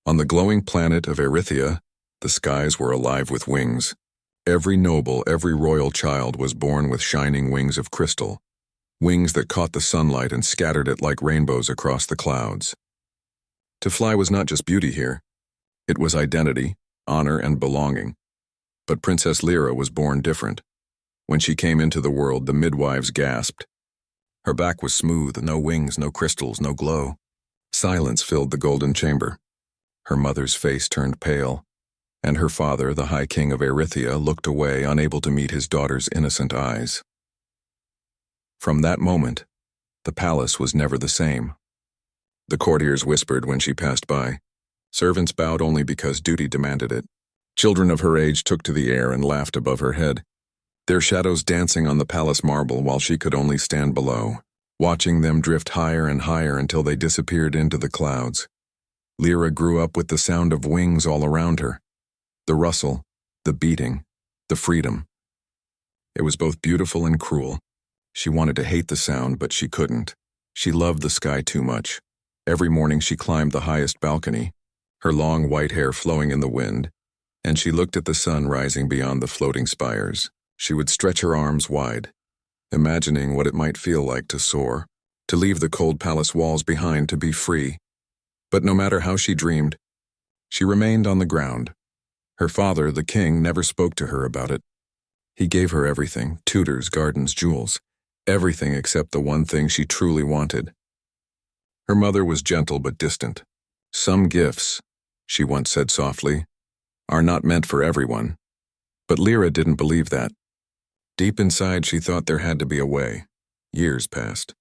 On the glowing planet of Erythia, the skies were alive with wings. Every noble, every royal child was born with shining wings of crystal, wings that caught the sunlight and scattered it like rainbows across the clouds. To fly was not just beauty here. It was identity, honor, and belonging. But Princess Lyra was born different. When she came into the world, the midwives gasped. Her back was smooth, no wings, no crystals, no glow. Silence filled the golden chamber. Her mother's face turned pale, and her father, the High King of Erythia, looked away, unable to meet his daughter's innocent eyes. From that moment, the palace was never the same. The courtiers whispered when she passed by. Servants bowed only because duty demanded it. Children of her age took to the air and laughed above her head, their shadows dancing on the palace marble while she could only stand below, watching them drift higher and higher until they disappeared into the clouds. Lyra grew up with the sound of wings all around her, the rustle, the beating, the freedom. It was both beautiful and cruel. She wanted to hate the sound, but she couldn't. She loved the sky too much. Every morning she climbed the highest balcony, her long white hair flowing in the wind, and she looked at the sun rising beyond the floating spires. She would stretch her arms wide, imagining what it might feel like to soar, to leave the cold palace walls behind, to be free. But no matter how she dreamed, she remained on the ground. Her father, the king, never spoke to her about it. He gave her everything, tutors, gardens, jewels, everything except the one thing she truly wanted. Her mother was gentle but distant. Some gifts, she once said softly, are not meant for everyone. But Lyra didn't believe that. Deep inside, she thought there had to be a way. Years passed.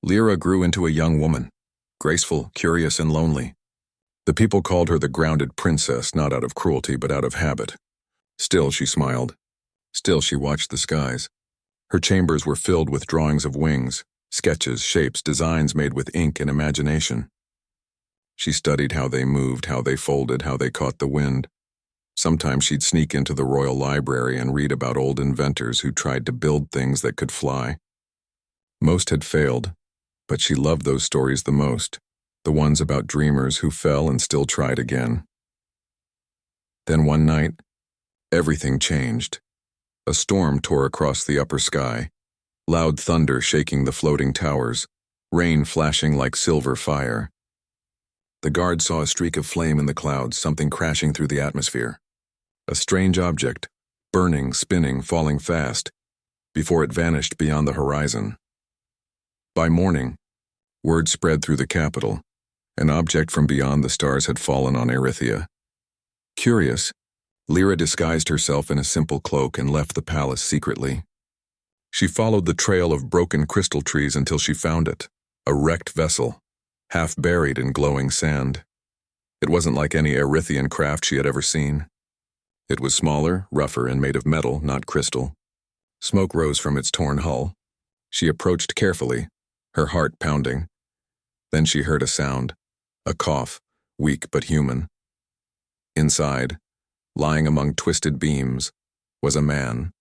Lyra grew into a young woman, graceful, curious, and lonely. The people called her the grounded princess, not out of cruelty, but out of habit. Still she smiled. Still she watched the skies. Her chambers were filled with drawings of wings, sketches, shapes, designs made with ink and imagination. She studied how they moved, how they folded, how they caught the wind. Sometimes she'd sneak into the royal library and read about old inventors who tried to build things that could fly. Most had failed, but she loved those stories the most, the ones about dreamers who fell and still tried again. Then one night, everything changed. A storm tore across the upper sky, loud thunder shaking the floating towers, rain flashing like silver fire. The guard saw a streak of flame in the clouds, something crashing through the atmosphere. A strange object, burning, spinning, falling fast, before it vanished beyond the horizon. By morning, word spread through the capital. An object from beyond the stars had fallen on Erythia. Curious, Lyra disguised herself in a simple cloak and left the palace secretly. She followed the trail of broken crystal trees until she found it, a wrecked vessel, half buried in glowing sand. It wasn't like any Erythian craft she had ever seen. It was smaller, rougher, and made of metal, not crystal. Smoke rose from its torn hull. She approached carefully, her heart pounding. Then she heard a sound, a cough, weak but human. Inside, lying among twisted beams, was a man.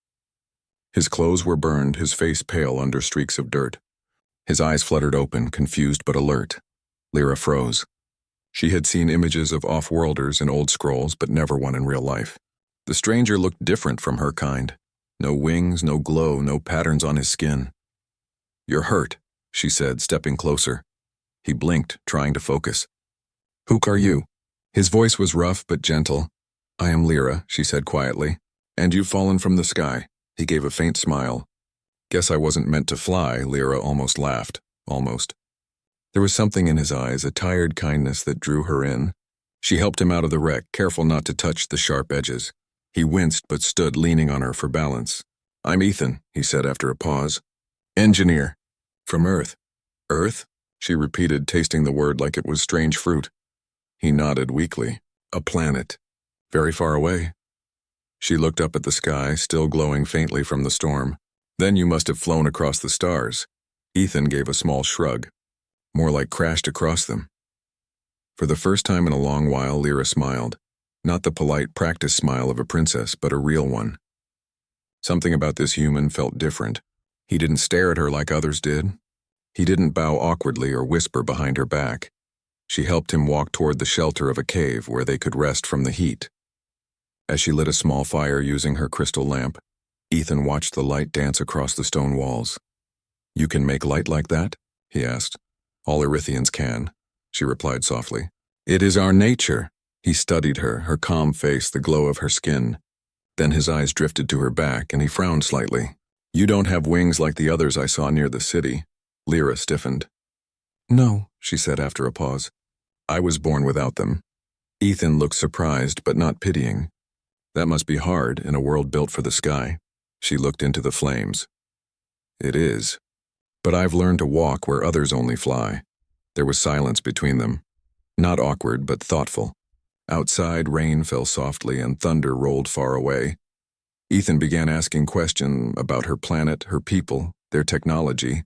His clothes were burned, his face pale under streaks of dirt. His eyes fluttered open, confused but alert. Lyra froze. She had seen images of off-worlders in old scrolls, but never one in real life. The stranger looked different from her kind. No wings, no glow, no patterns on his skin. "You're hurt," she said, stepping closer. He blinked, trying to focus. "Who are you?" His voice was rough but gentle. "I am Lyra," she said quietly. "And you've fallen from the sky." He gave a faint smile. "Guess I wasn't meant to fly," Lyra almost laughed. Almost. There was something in his eyes, a tired kindness that drew her in. She helped him out of the wreck, careful not to touch the sharp edges. He winced but stood leaning on her for balance. "I'm Ethan," he said after a pause. "Engineer. From Earth." "Earth?" she repeated, tasting the word like it was strange fruit. He nodded weakly. "A planet. Very far away." She looked up at the sky, still glowing faintly from the storm. "Then you must have flown across the stars." Ethan gave a small shrug. "More like crashed across them." For the first time in a long while, Lyra smiled. Not the polite practice smile of a princess, but a real one. Something about this human felt different. He didn't stare at her like others did. He didn't bow awkwardly or whisper behind her back. She helped him walk toward the shelter of a cave where they could rest from the heat. As she lit a small fire using her crystal lamp, Ethan watched the light dance across the stone walls. "You can make light like that?" he asked. "All Erythians can," she replied softly. "It is our nature." He studied her calm face, the glow of her skin. Then his eyes drifted to her back, and he frowned slightly. "You don't have wings like the others I saw near the city." Lyra stiffened. "No," she said after a pause. "I was born without them." Ethan looked surprised, but not pitying. "That must be hard in a world built for the sky." She looked into the flames. "It is. But I've learned to walk where others only fly." There was silence between them. Not awkward, but thoughtful. Outside, rain fell softly and thunder rolled far away. Ethan began asking questions about her planet, her people, their technology.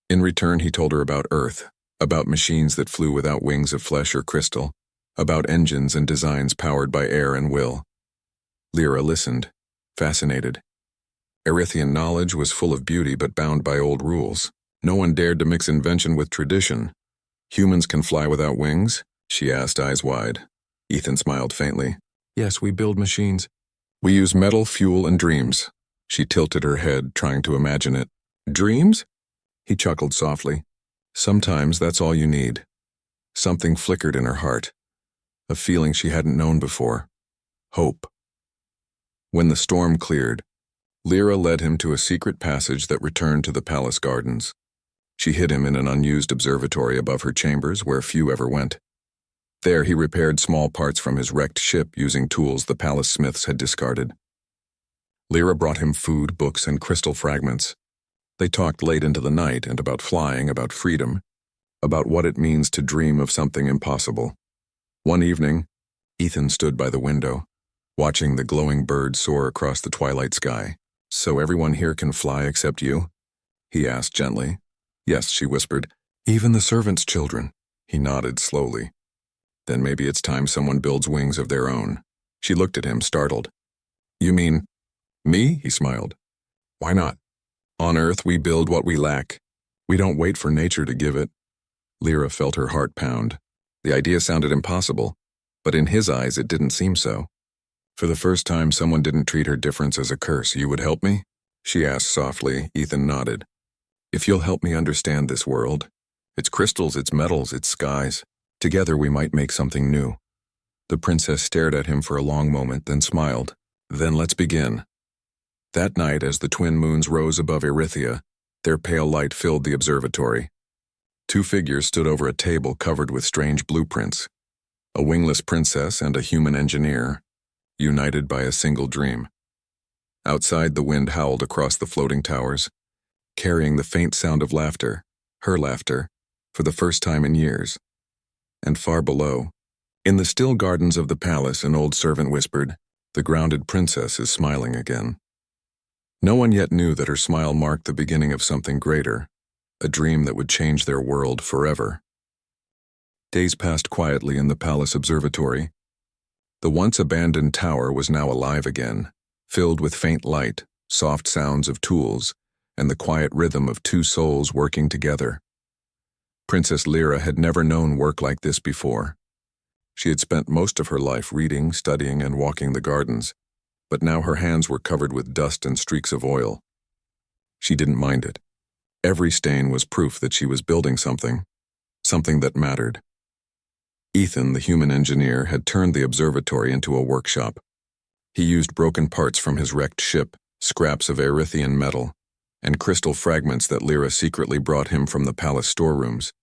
In return, he told her about Earth, about machines that flew without wings of flesh or crystal, about engines and designs powered by air and will. Lyra listened, fascinated. Erythian knowledge was full of beauty but bound by old rules. No one dared to mix invention with tradition. "Humans can fly without wings?" she asked, eyes wide. Ethan smiled faintly. "Yes, we build machines. We use metal, fuel, and dreams." She tilted her head, trying to imagine it. "Dreams?" He chuckled softly. "Sometimes that's all you need." Something flickered in her heart, a feeling she hadn't known before. Hope. When the storm cleared, Lyra led him to a secret passage that returned to the palace gardens. She hid him in an unused observatory above her chambers where few ever went. There he repaired small parts from his wrecked ship using tools the palace smiths had discarded. Lyra brought him food, books, and crystal fragments. They talked late into the night and about flying, about freedom, about what it means to dream of something impossible. One evening, Ethan stood by the window, watching the glowing birds soar across the twilight sky. "So everyone here can fly except you?" he asked gently. "Yes," she whispered. "Even the servants' children." He nodded slowly. "Then maybe it's time someone builds wings of their own." She looked at him, startled. "You mean me?" He smiled. "Why not? On Earth, we build what we lack. We don't wait for nature to give it." Lyra felt her heart pound. The idea sounded impossible, but in his eyes it didn't seem so. For the first time, someone didn't treat her difference as a curse. "You would help me?" she asked softly. Ethan nodded. "If you'll help me understand this world, its crystals, its metals, its skies, together we might make something new." The princess stared at him for a long moment, then smiled. "Then let's begin." That night, as the twin moons rose above Erythia, their pale light filled the observatory. Two figures stood over a table covered with strange blueprints. A wingless princess and a human engineer, united by a single dream. Outside, the wind howled across the floating towers, carrying the faint sound of laughter, her laughter, for the first time in years. And far below, in the still gardens of the palace, an old servant whispered, "The grounded princess is smiling again." No one yet knew that her smile marked the beginning of something greater, a dream that would change their world forever. Days passed quietly in the palace observatory. The once abandoned tower was now alive again, filled with faint light, soft sounds of tools, and the quiet rhythm of two souls working together. Princess Lyra had never known work like this before. She had spent most of her life reading, studying, and walking the gardens, but now her hands were covered with dust and streaks of oil. She didn't mind it. Every stain was proof that she was building something that mattered. Ethan, the human engineer, had turned the observatory into a workshop. He used broken parts from his wrecked ship, scraps of Erythian metal, and crystal fragments that Lyra secretly brought him from the palace storerooms.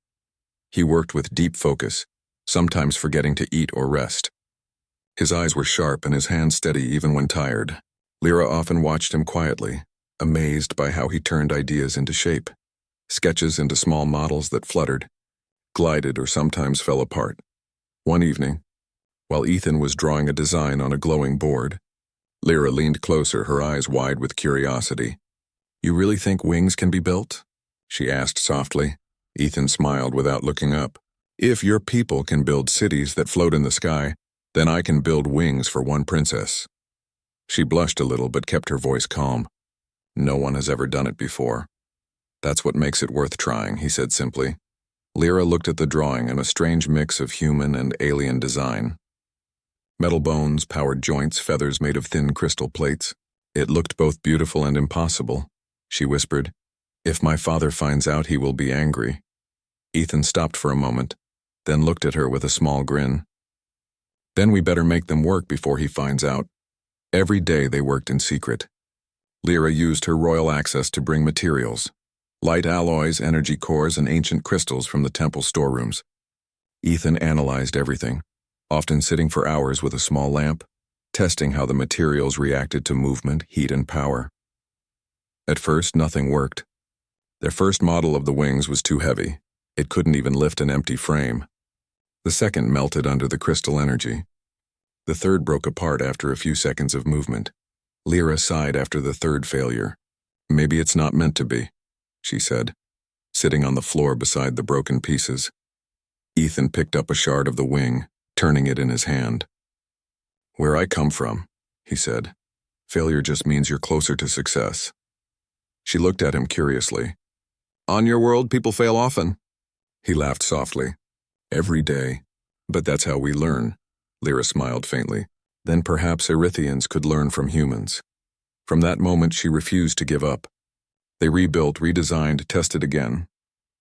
He worked with deep focus, sometimes forgetting to eat or rest. His eyes were sharp and his hands steady even when tired. Lyra often watched him quietly, amazed by how he turned ideas into shape, sketches into small models that fluttered, glided, or sometimes fell apart. One evening, while Ethan was drawing a design on a glowing board, Lyra leaned closer, her eyes wide with curiosity. "You really think wings can be built?" she asked softly. Ethan smiled without looking up. "If your people can build cities that float in the sky, then I can build wings for one princess." She blushed a little but kept her voice calm. "No one has ever done it before. That's what makes it worth trying," he said simply. Lyra looked at the drawing in a strange mix of human and alien design. Metal bones, powered joints, feathers made of thin crystal plates. It looked both beautiful and impossible. She whispered, "If my father finds out, he will be angry." Ethan stopped for a moment, then looked at her with a small grin. "Then we better make them work before he finds out." Every day they worked in secret. Lyra used her royal access to bring materials, light alloys, energy cores, and ancient crystals from the temple storerooms. Ethan analyzed everything, often sitting for hours with a small lamp, testing how the materials reacted to movement, heat, and power. At first, nothing worked. Their first model of the wings was too heavy. It couldn't even lift an empty frame. The second melted under the crystal energy. The third broke apart after a few seconds of movement. Lyra sighed after the third failure. "Maybe it's not meant to be," she said, sitting on the floor beside the broken pieces. Ethan picked up a shard of the wing, turning it in his hand. "Where I come from," he said, "failure just means you're closer to success." She looked at him curiously. "On your world, people fail often." He laughed softly. "Every day. But that's how we learn." Lyra smiled faintly. Then perhaps Erythians could learn from humans. From that moment, she refused to give up. They rebuilt, redesigned, tested again.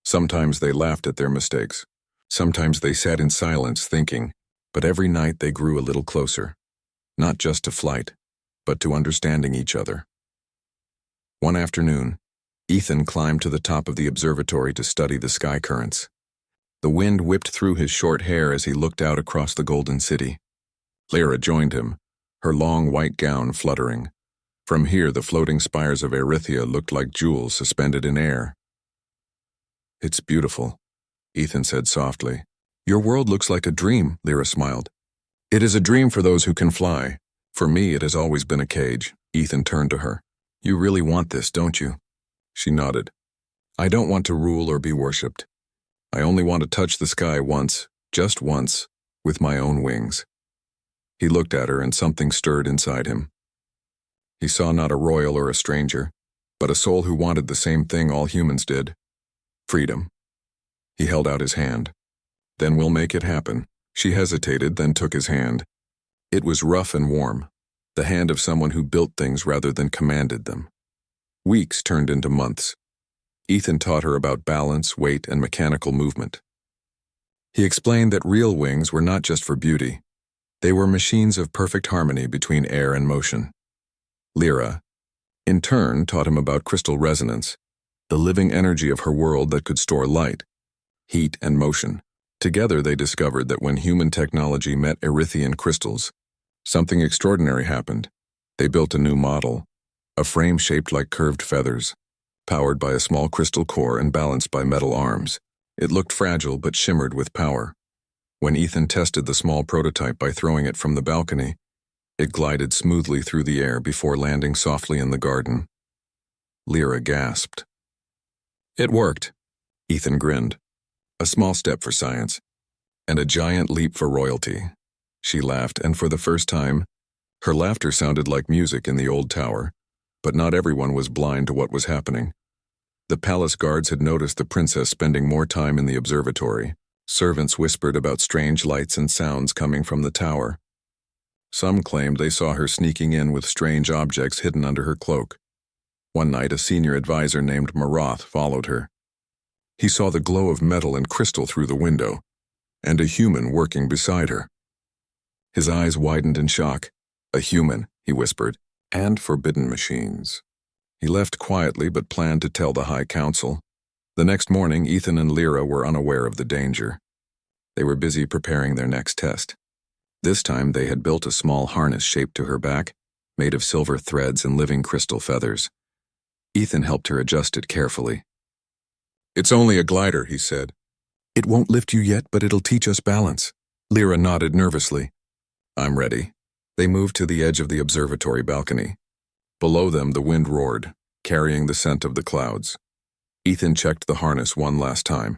Sometimes they laughed at their mistakes. Sometimes they sat in silence thinking, but every night they grew a little closer. Not just to flight, but to understanding each other. One afternoon, Ethan climbed to the top of the observatory to study the sky currents. The wind whipped through his short hair as he looked out across the golden city. Lyra joined him, her long white gown fluttering. From here, the floating spires of Erythia looked like jewels suspended in air. "It's beautiful," Ethan said softly. "Your world looks like a dream," Lyra smiled. "It is a dream for those who can fly. For me, it has always been a cage." Ethan turned to her. "You really want this, don't you?" She nodded. "I don't want to rule or be worshipped. I only want to touch the sky once, just once, with my own wings." He looked at her and something stirred inside him. He saw not a royal or a stranger, but a soul who wanted the same thing all humans did: freedom. He held out his hand. "Then we'll make it happen." She hesitated, then took his hand. It was rough and warm, the hand of someone who built things rather than commanded them. Weeks turned into months. Ethan taught her about balance, weight, and mechanical movement. He explained that real wings were not just for beauty. They were machines of perfect harmony between air and motion. Lyra, in turn, taught him about crystal resonance, the living energy of her world that could store light, heat, and motion. Together they discovered that when human technology met Erythian crystals, something extraordinary happened. They built a new model, a frame shaped like curved feathers, powered by a small crystal core and balanced by metal arms. It looked fragile but shimmered with power. When Ethan tested the small prototype by throwing it from the balcony, it glided smoothly through the air before landing softly in the garden. Lyra gasped. "It worked," Ethan grinned. "A small step for science, and a giant leap for royalty." She laughed, and for the first time, her laughter sounded like music in the old tower, but not everyone was blind to what was happening. The palace guards had noticed the princess spending more time in the observatory. Servants whispered about strange lights and sounds coming from the tower. Some claimed they saw her sneaking in with strange objects hidden under her cloak. One night, a senior advisor named Maroth followed her. He saw the glow of metal and crystal through the window, and a human working beside her. His eyes widened in shock. "A human," he whispered, "and forbidden machines." He left quietly but planned to tell the High Council. The next morning, Ethan and Lyra were unaware of the danger. They were busy preparing their next test. This time they had built a small harness shaped to her back, made of silver threads and living crystal feathers. Ethan helped her adjust it carefully. "It's only a glider," he said. "It won't lift you yet, but it'll teach us balance." Lyra nodded nervously. "I'm ready." They moved to the edge of the observatory balcony. Below them, the wind roared, carrying the scent of the clouds. Ethan checked the harness one last time.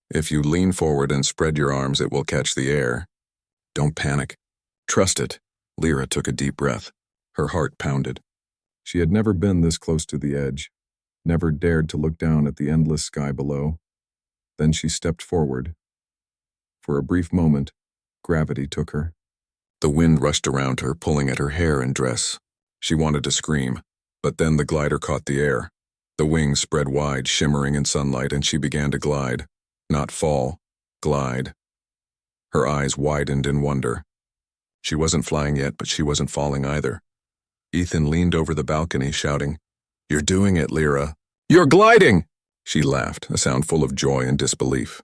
"If you lean forward and spread your arms, it will catch the air. Don't panic. Trust it." Lyra took a deep breath. Her heart pounded. She had never been this close to the edge, never dared to look down at the endless sky below. Then she stepped forward. For a brief moment, gravity took her. The wind rushed around her, pulling at her hair and dress. She wanted to scream, but then the glider caught the air. The wings spread wide, shimmering in sunlight, and she began to glide. Not fall, glide. Her eyes widened in wonder. She wasn't flying yet, but she wasn't falling either. Ethan leaned over the balcony, shouting, "You're doing it, Lyra. You're gliding!" She laughed, a sound full of joy and disbelief.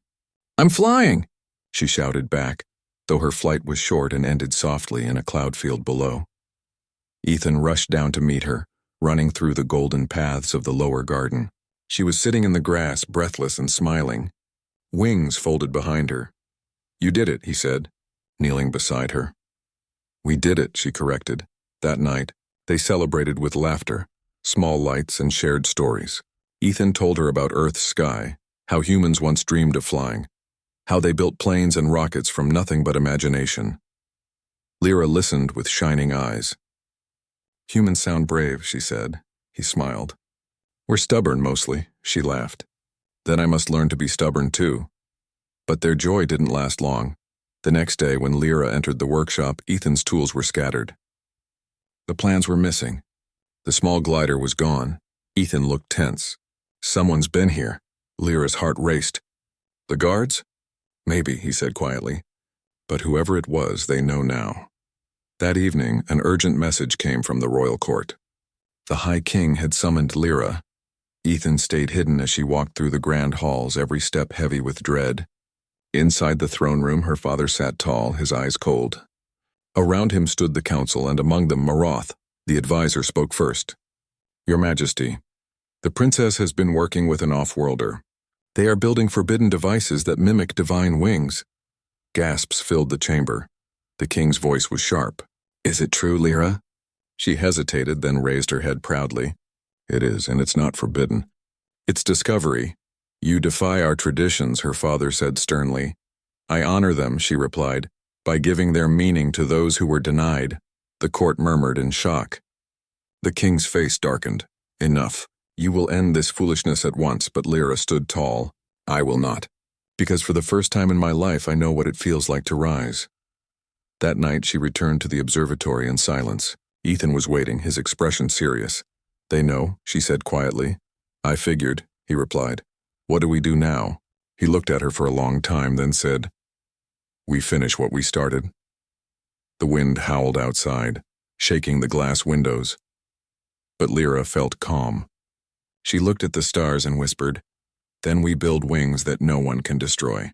"I'm flying!" she shouted back, though her flight was short and ended softly in a cloud field below. Ethan rushed down to meet her, running through the golden paths of the lower garden. She was sitting in the grass, breathless and smiling. Wings folded behind her. "You did it," he said, kneeling beside her. "We did it," she corrected. That night, they celebrated with laughter, small lights, and shared stories. Ethan told her about Earth's sky, how humans once dreamed of flying, how they built planes and rockets from nothing but imagination. Lyra listened with shining eyes. "Humans sound brave," she said. He smiled. "We're stubborn, mostly," she laughed. "Then I must learn to be stubborn, too." But their joy didn't last long. The next day, when Lyra entered the workshop, Ethan's tools were scattered. The plans were missing. The small glider was gone. Ethan looked tense. "Someone's been here." Lyra's heart raced. "The guards?" "Maybe," he said quietly. "But whoever it was, they know now." That evening, an urgent message came from the royal court. The High King had summoned Lyra. Ethan stayed hidden as she walked through the grand halls, every step heavy with dread. Inside the throne room, her father sat tall, his eyes cold. Around him stood the council, and among them Maroth, the advisor, spoke first. "Your Majesty, the princess has been working with an off-worlder. They are building forbidden devices that mimic divine wings." Gasps filled the chamber. The king's voice was sharp. "Is it true, Lyra?" She hesitated, then raised her head proudly. "It is, and it's not forbidden. It's discovery. You defy our traditions," her father said sternly. "I honor them," she replied, "by giving their meaning to those who were denied." The court murmured in shock. The king's face darkened. "Enough. You will end this foolishness at once," but Lyra stood tall. "I will not. Because for the first time in my life I know what it feels like to rise." That night she returned to the observatory in silence. Ethan was waiting, his expression serious. "They know," she said quietly. "I figured," he replied. "What do we do now?" He looked at her for a long time, then said, "We finish what we started." The wind howled outside, shaking the glass windows. But Lyra felt calm. She looked at the stars and whispered, "Then we build wings that no one can destroy."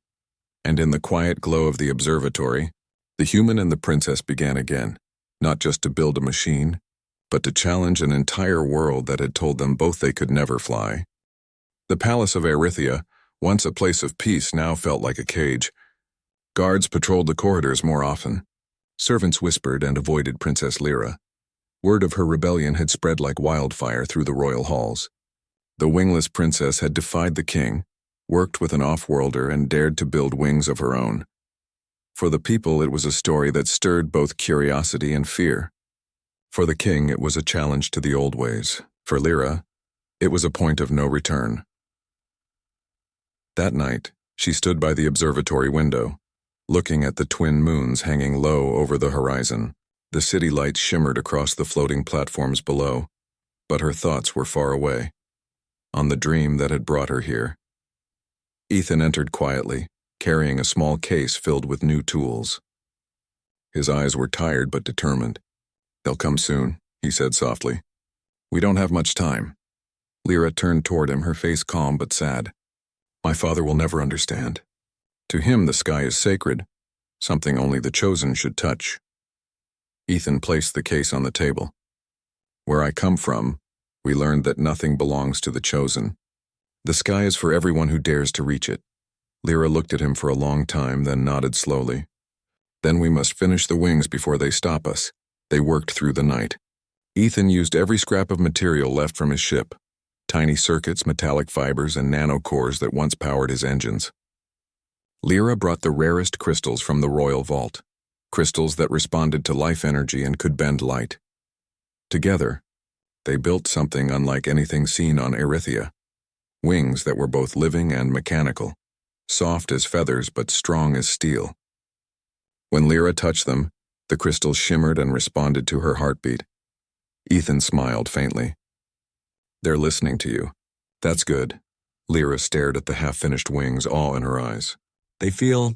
And in the quiet glow of the observatory, the human and the princess began again, not just to build a machine, but to challenge an entire world that had told them both they could never fly. The palace of Erythia, once a place of peace, now felt like a cage. Guards patrolled the corridors more often. Servants whispered and avoided Princess Lyra. Word of her rebellion had spread like wildfire through the royal halls. The wingless princess had defied the king, worked with an off-worlder, and dared to build wings of her own. For the people, it was a story that stirred both curiosity and fear. For the king, it was a challenge to the old ways. For Lyra, it was a point of no return. That night, she stood by the observatory window, looking at the twin moons hanging low over the horizon. The city lights shimmered across the floating platforms below, but her thoughts were far away, on the dream that had brought her here. Ethan entered quietly, carrying a small case filled with new tools. His eyes were tired but determined. "They'll come soon," he said softly. "We don't have much time." Lyra turned toward him, her face calm but sad. "My father will never understand. To him the sky is sacred, something only the chosen should touch." Ethan placed the case on the table. "Where I come from, we learned that nothing belongs to the chosen. The sky is for everyone who dares to reach it." Lyra looked at him for a long time, then nodded slowly. "Then we must finish the wings before they stop us." They worked through the night. Ethan used every scrap of material left from his ship, tiny circuits, metallic fibers, and nanocores that once powered his engines. Lyra brought the rarest crystals from the royal vault, crystals that responded to life energy and could bend light. Together, they built something unlike anything seen on Erythia, wings that were both living and mechanical. soft as feathers but strong as steel. When Lyra touched them, the crystals shimmered and responded to her heartbeat. Ethan smiled faintly. "They're listening to you. That's good." Lyra stared at the half-finished wings, awe in her eyes. "They feel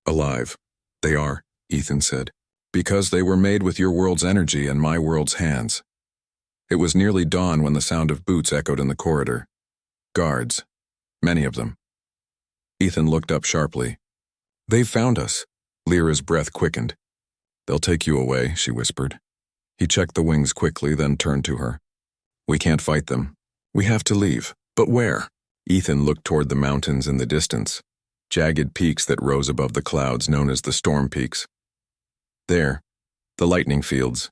alive." "They are," Ethan said, "because they were made with your world's energy and my world's hands." It was nearly dawn when the sound of boots echoed in the corridor. Guards. Many of them. Ethan looked up sharply. "They've found us." Lyra's breath quickened. "They'll take you away," she whispered. He checked the wings quickly, then turned to her. "We can't fight them. We have to leave. But where?" Ethan looked toward the mountains in the distance, jagged peaks that rose above the clouds known as the storm peaks. "There. The lightning fields.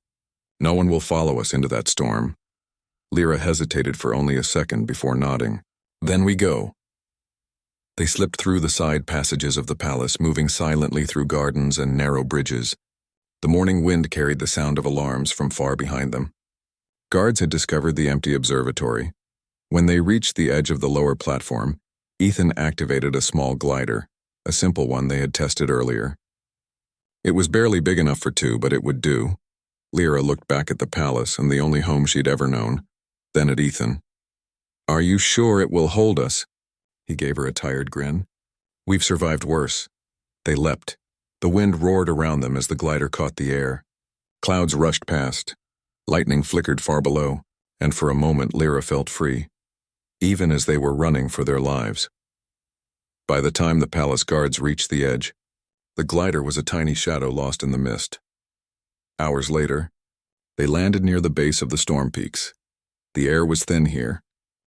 No one will follow us into that storm." Lyra hesitated for only a second before nodding. "Then we go." They slipped through the side passages of the palace, moving silently through gardens and narrow bridges. The morning wind carried the sound of alarms from far behind them. Guards had discovered the empty observatory. When they reached the edge of the lower platform, Ethan activated a small glider, a simple one they had tested earlier. It was barely big enough for two, but it would do. Lyra looked back at the palace and the only home she'd ever known, then at Ethan. "Are you sure it will hold us?" He gave her a tired grin. "We've survived worse." They leapt. The wind roared around them as the glider caught the air. Clouds rushed past. Lightning flickered far below, and for a moment Lyra felt free, even as they were running for their lives. By the time the palace guards reached the edge, the glider was a tiny shadow lost in the mist. Hours later, they landed near the base of the storm peaks. The air was thin here,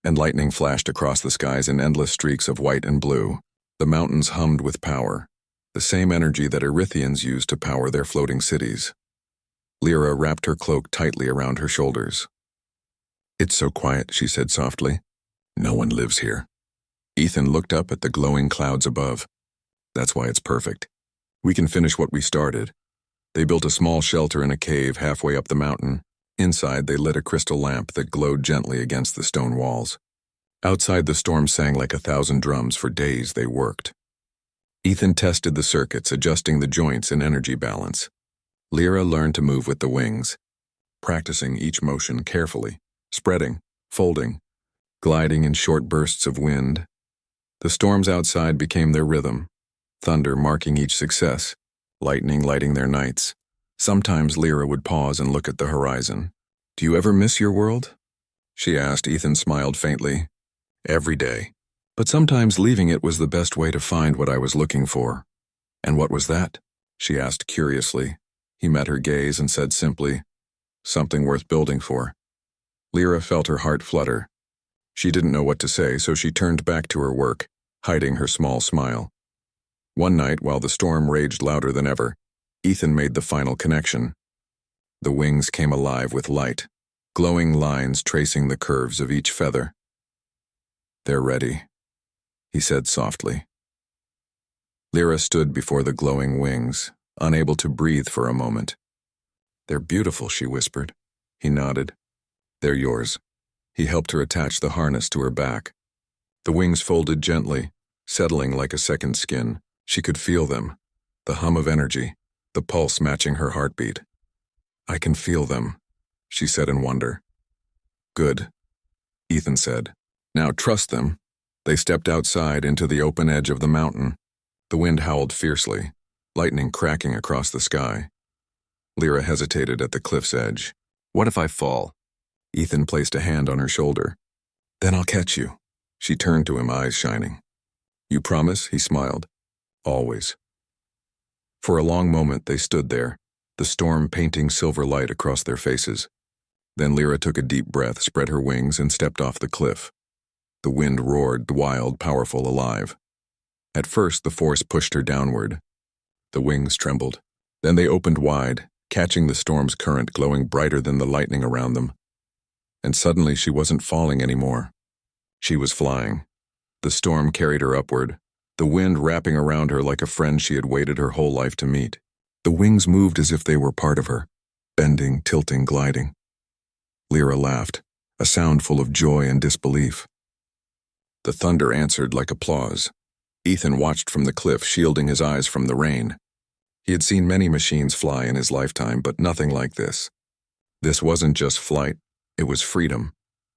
and lightning flashed across the skies in endless streaks of white and blue. The mountains hummed with power, the same energy that Erythians used to power their floating cities. Lyra wrapped her cloak tightly around her shoulders. "It's so quiet," she said softly. "No one lives here." Ethan looked up at the glowing clouds above. "That's why it's perfect. We can finish what we started." They built a small shelter in a cave halfway up the mountain. Inside, they lit a crystal lamp that glowed gently against the stone walls. Outside, the storm sang like 1,000 drums. For days they worked. Ethan tested the circuits, adjusting the joints and energy balance. Lyra learned to move with the wings, practicing each motion carefully, spreading, folding, gliding in short bursts of wind. The storms outside became their rhythm, thunder marking each success, lightning lighting their nights. Sometimes Lyra would pause and look at the horizon. "Do you ever miss your world?" she asked. Ethan smiled faintly. "Every day. But sometimes leaving it was the best way to find what I was looking for." "And what was that?" she asked curiously. He met her gaze and said simply, "Something worth building for." Lyra felt her heart flutter. She didn't know what to say, so she turned back to her work, hiding her small smile. One night, while the storm raged louder than ever, Ethan made the final connection. The wings came alive with light, glowing lines tracing the curves of each feather. "They're ready," he said softly. Lyra stood before the glowing wings, unable to breathe for a moment. "They're beautiful," she whispered. He nodded. "They're yours." He helped her attach the harness to her back. The wings folded gently, settling like a second skin. She could feel them, the hum of energy, the pulse matching her heartbeat. "I can feel them," she said in wonder. "Good," Ethan said. "Now trust them." They stepped outside into the open edge of the mountain. The wind howled fiercely, lightning cracking across the sky. Lyra hesitated at the cliff's edge. "What if I fall?" Ethan placed a hand on her shoulder. "Then I'll catch you." She turned to him, eyes shining. "You promise?" He smiled. "Always." For a long moment they stood there, the storm painting silver light across their faces. Then Lyra took a deep breath, spread her wings, and stepped off the cliff. The wind roared, wild, powerful, alive. At first, the force pushed her downward. The wings trembled. Then they opened wide, catching the storm's current, glowing brighter than the lightning around them. And suddenly she wasn't falling anymore. She was flying. The storm carried her upward, the wind wrapping around her like a friend she had waited her whole life to meet. The wings moved as if they were part of her, bending, tilting, gliding. Lyra laughed, a sound full of joy and disbelief. The thunder answered like applause. Ethan watched from the cliff, shielding his eyes from the rain. He had seen many machines fly in his lifetime, but nothing like this. This wasn't just flight, it was freedom.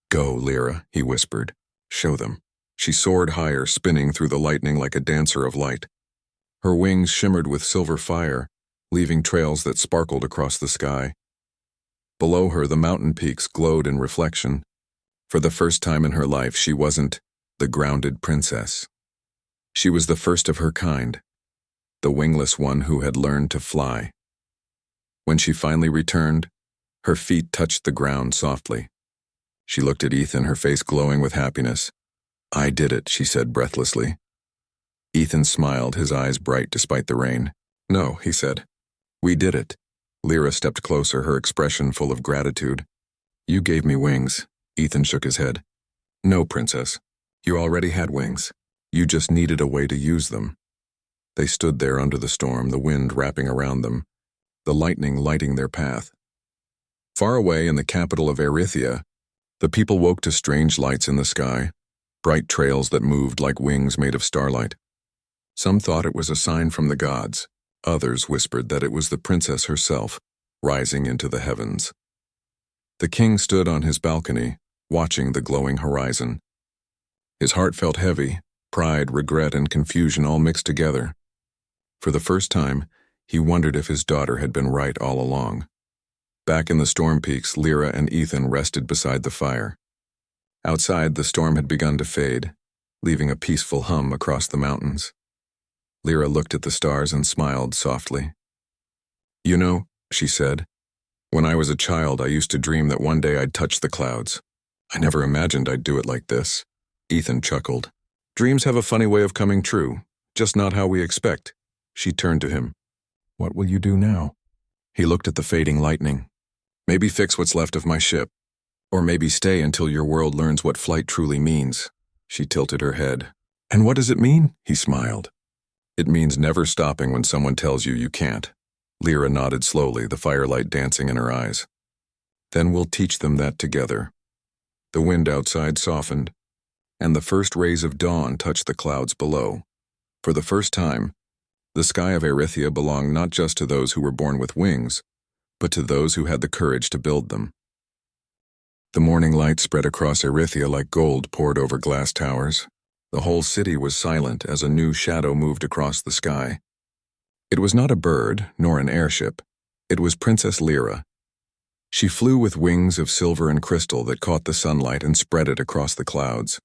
"Go, Lyra," he whispered. "Show them." She soared higher, spinning through the lightning like a dancer of light. Her wings shimmered with silver fire, leaving trails that sparkled across the sky. Below her, the mountain peaks glowed in reflection. For the first time in her life, she wasn't the grounded princess. She was the first of her kind, the wingless one who had learned to fly. When she finally returned, her feet touched the ground softly. She looked at Ethan, her face glowing with happiness. "I did it," she said breathlessly. Ethan smiled, his eyes bright despite the rain. "No," he said. "We did it." Lyra stepped closer, her expression full of gratitude. "You gave me wings." Ethan shook his head. "No, princess. You already had wings. You just needed a way to use them." They stood there under the storm, the wind wrapping around them, the lightning lighting their path. Far away in the capital of Erythia, the people woke to strange lights in the sky, bright trails that moved like wings made of starlight. Some thought it was a sign from the gods. Others whispered that it was the princess herself, rising into the heavens. The king stood on his balcony, watching the glowing horizon. His heart felt heavy, pride, regret, and confusion all mixed together. For the first time, he wondered if his daughter had been right all along. Back in the storm peaks, Lyra and Ethan rested beside the fire. Outside, the storm had begun to fade, leaving a peaceful hum across the mountains. Lyra looked at the stars and smiled softly. "You know," she said, "when I was a child, I used to dream that one day I'd touch the clouds. I never imagined I'd do it like this." Ethan chuckled. "Dreams have a funny way of coming true, just not how we expect." She turned to him. "What will you do now?" He looked at the fading lightning. "Maybe fix what's left of my ship. Or maybe stay until your world learns what flight truly means." She tilted her head. "And what does it mean?" He smiled. "It means never stopping when someone tells you you can't." Lyra nodded slowly, the firelight dancing in her eyes. "Then we'll teach them that together." The wind outside softened, and the first rays of dawn touched the clouds below. For the first time, the sky of Erythia belonged not just to those who were born with wings, but to those who had the courage to build them. The morning light spread across Erythia like gold poured over glass towers. The whole city was silent as a new shadow moved across the sky. It was not a bird, nor an airship. It was Princess Lyra. She flew with wings of silver and crystal that caught the sunlight and spread it across the clouds.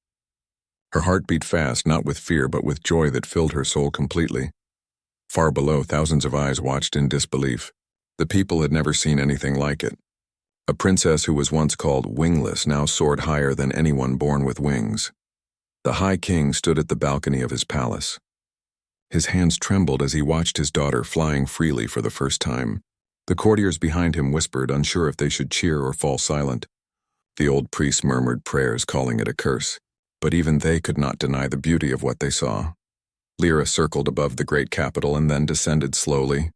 Her heart beat fast, not with fear but with joy that filled her soul completely. Far below, thousands of eyes watched in disbelief. The people had never seen anything like it. A princess who was once called wingless now soared higher than anyone born with wings. The High King stood at the balcony of his palace. His hands trembled as he watched his daughter flying freely for the first time. The courtiers behind him whispered, unsure if they should cheer or fall silent. The old priests murmured prayers, calling it a curse, but even they could not deny the beauty of what they saw. Lyra circled above the great capital and then descended slowly,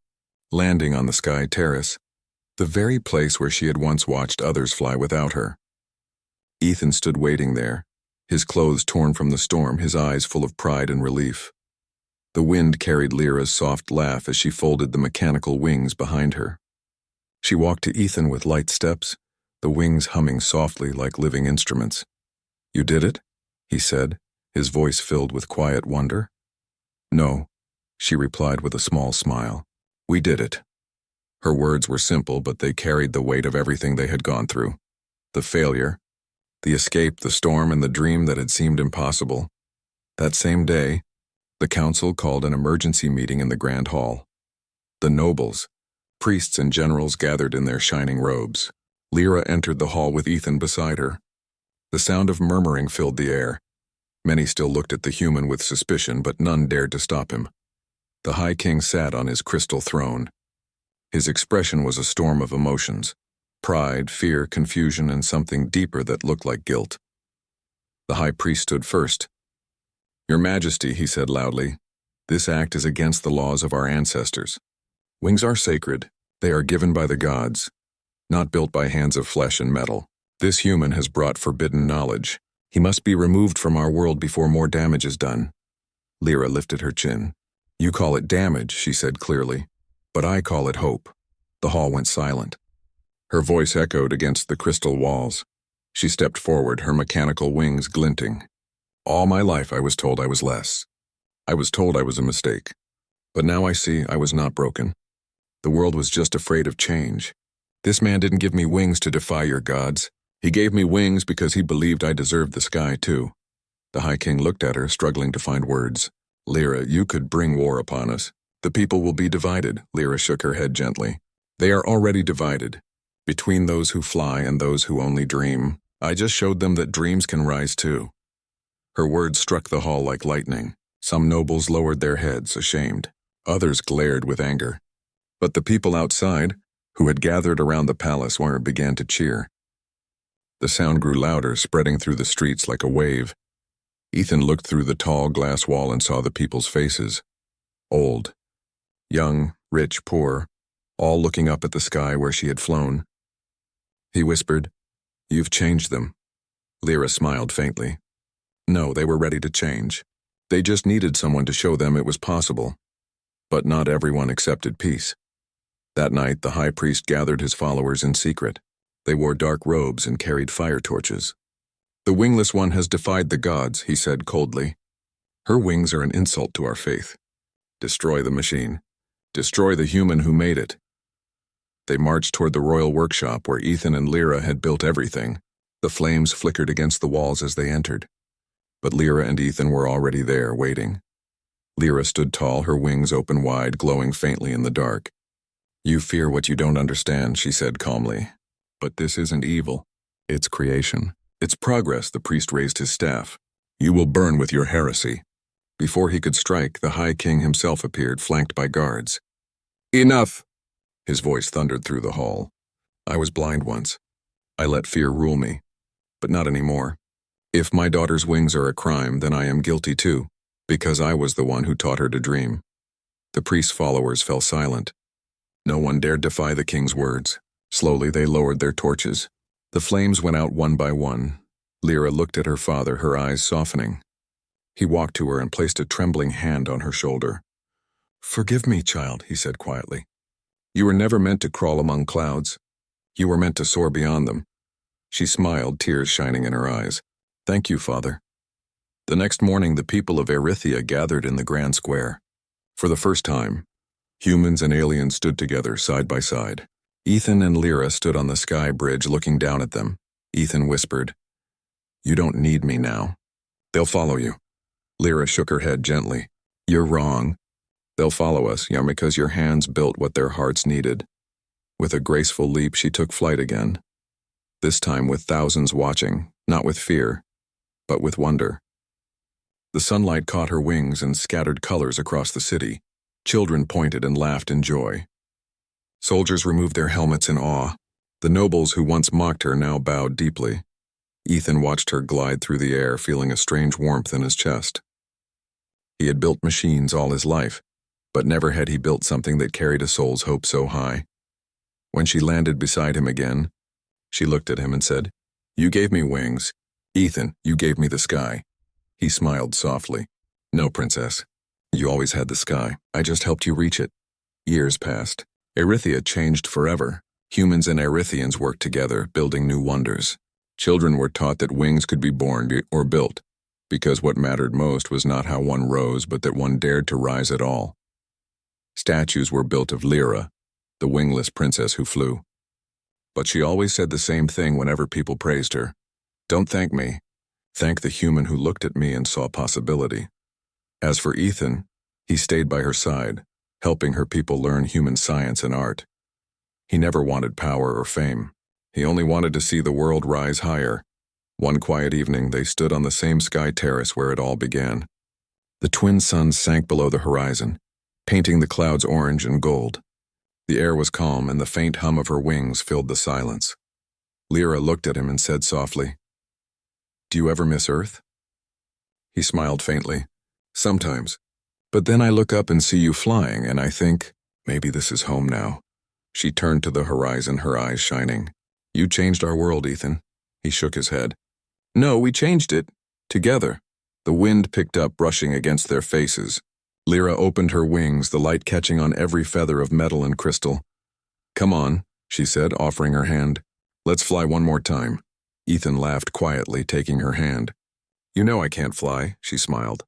landing on the sky terrace, the very place where she had once watched others fly without her. Ethan stood waiting there, his clothes torn from the storm, his eyes full of pride and relief. The wind carried Lyra's soft laugh as she folded the mechanical wings behind her. She walked to Ethan with light steps, the wings humming softly like living instruments. "You did it?" he said, his voice filled with quiet wonder. "No," she replied with a small smile. "We did it." Her words were simple, but they carried the weight of everything they had gone through. The failure, the escape, the storm, and the dream that had seemed impossible. That same day, the council called an emergency meeting in the Grand Hall. The nobles, priests, and generals gathered in their shining robes. Lyra entered the hall with Ethan beside her. The sound of murmuring filled the air. Many still looked at the human with suspicion, but none dared to stop him. The High King sat on his crystal throne. His expression was a storm of emotions: pride, fear, confusion, and something deeper that looked like guilt. The High Priest stood first. "Your Majesty," he said loudly, "this act is against the laws of our ancestors. Wings are sacred. They are given by the gods, not built by hands of flesh and metal. This human has brought forbidden knowledge. He must be removed from our world before more damage is done." Lyra lifted her chin. You call it damage, she said clearly, but I call it hope. The hall went silent. Her voice echoed against the crystal walls. She stepped forward, her mechanical wings glinting. All my life I was told I was less. I was told I was a mistake. But now I see I was not broken. The world was just afraid of change. This man didn't give me wings to defy your gods. He gave me wings because he believed I deserved the sky too. The High King looked at her, struggling to find words. Lyra, you could bring war upon us. The people will be divided. Lyra shook her head gently. They are already divided. Between those who fly and those who only dream. I just showed them that dreams can rise too. Her words struck the hall like lightning. Some nobles lowered their heads, ashamed. Others glared with anger. But the people outside, who had gathered around the palace, began to cheer. The sound grew louder, spreading through the streets like a wave. Ethan looked through the tall glass wall and saw the people's faces. Old, young, rich, poor, all looking up at the sky where she had flown. He whispered, "You've changed them." Lyra smiled faintly. No, they were ready to change. They just needed someone to show them it was possible. But not everyone accepted peace. That night, the high priest gathered his followers in secret. They wore dark robes and carried fire torches. The wingless one has defied the gods, he said coldly. Her wings are an insult to our faith. Destroy the machine. Destroy the human who made it. They marched toward the royal workshop where Ethan and Lyra had built everything. The flames flickered against the walls as they entered. But Lyra and Ethan were already there, waiting. Lyra stood tall, her wings open wide, glowing faintly in the dark. You fear what you don't understand, she said calmly. But this isn't evil. It's creation. It's progress. The priest raised his staff. You will burn with your heresy. Before he could strike, the High King himself appeared, flanked by guards. Enough! His voice thundered through the hall. I was blind once. I let fear rule me. But not anymore. If my daughter's wings are a crime, then I am guilty too, because I was the one who taught her to dream. The priest's followers fell silent. No one dared defy the king's words. Slowly they lowered their torches. The flames went out one by one. Lyra looked at her father, her eyes softening. He walked to her and placed a trembling hand on her shoulder. Forgive me, child, he said quietly. You were never meant to crawl among clouds. You were meant to soar beyond them. She smiled, tears shining in her eyes. Thank you, Father. The next morning, the people of Erythia gathered in the grand square. For the first time, humans and aliens stood together side by side. Ethan and Lyra stood on the sky bridge looking down at them. Ethan whispered, You don't need me now. They'll follow you. Lyra shook her head gently. You're wrong. They'll follow us, because your hands built what their hearts needed. With a graceful leap, she took flight again. This time with thousands watching, not with fear, but with wonder. The sunlight caught her wings and scattered colors across the city. Children pointed and laughed in joy. Soldiers removed their helmets in awe. The nobles who once mocked her now bowed deeply. Ethan watched her glide through the air, feeling a strange warmth in his chest. He had built machines all his life, but never had he built something that carried a soul's hope so high. When she landed beside him again, she looked at him and said, You gave me wings. Ethan, you gave me the sky. He smiled softly. No, princess. You always had the sky. I just helped you reach it. Years passed. Erythia changed forever. Humans and Erythians worked together, building new wonders. Children were taught that wings could be born or built, because what mattered most was not how one rose, but that one dared to rise at all. Statues were built of Lyra, the wingless princess who flew. But she always said the same thing whenever people praised her. Don't thank me. Thank the human who looked at me and saw possibility. As for Ethan, he stayed by her side, helping her people learn human science and art. He never wanted power or fame. He only wanted to see the world rise higher. One quiet evening, they stood on the same sky terrace where it all began. The twin suns sank below the horizon, painting the clouds orange and gold. The air was calm, and the faint hum of her wings filled the silence. Lyra looked at him and said softly, Do you ever miss Earth? He smiled faintly. Sometimes. But then I look up and see you flying, and I think, maybe this is home now. She turned to the horizon, her eyes shining. You changed our world, Ethan. He shook his head. No, we changed it. Together. The wind picked up, brushing against their faces. Lyra opened her wings, the light catching on every feather of metal and crystal. "Come on," she said, offering her hand. "Let's fly one more time." Ethan laughed quietly, taking her hand. "You know I can't fly," she smiled.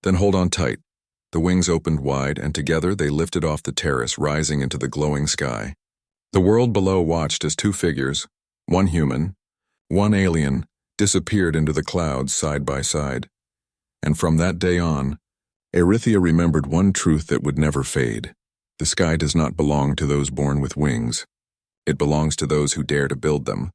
"Then hold on tight." The wings opened wide, and together they lifted off the terrace, rising into the glowing sky. The world below watched as two figures, one human, one alien, disappeared into the clouds side by side. And from that day on, Erythia remembered one truth that would never fade. The sky does not belong to those born with wings. It belongs to those who dare to build them.